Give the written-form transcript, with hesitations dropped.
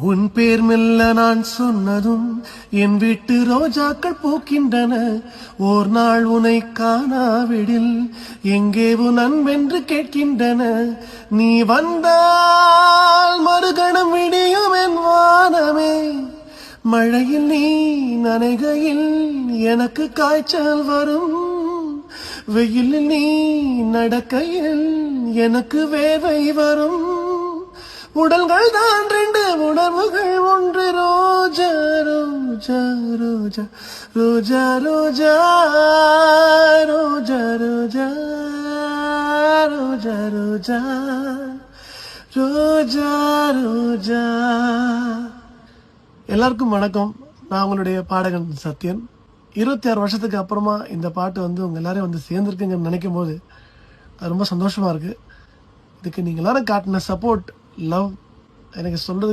உன் பேர் மெல்ல நான் சொன்னதும் என் வீட்டு ரோஜாக்கள் பூக்கின்றன. ஓர் நாள் உனை காணாவிடில் எங்கே உன் அன்பென்று கேட்கின்றன. நீ வந்தால் மறுகணம் விடியும் என் வானமே. மழையில் நீ நனைகையில் எனக்கு காய்ச்சல் வரும். வெயிலில் நீ நடக்கையில் எனக்கு வேவை வரும். உடல்கள் தான் ரெண்டு, உணர்வுகள் ஒன்று. ரோஜா ரோஜா ரோஜா ரோஜா ரோஜா ரோஜா ரோஜா ரோஜா ரோஜா ரோஜா ரோஜா. எல்லாருக்கும் வணக்கம். நான் உங்களுடைய பாடகன் சத்யன். 26 வருஷத்துக்கு அப்புறமா இந்த பாட்டு உங்க எல்லாரையும் சேர்ந்துருக்குங்கன்னு நினைக்கும் போது அது ரொம்ப சந்தோஷமா இருக்கு. இதுக்கு நீங்க எல்லாரும் காட்டின சப்போர்ட், லவ் எனக்கு சொல்றது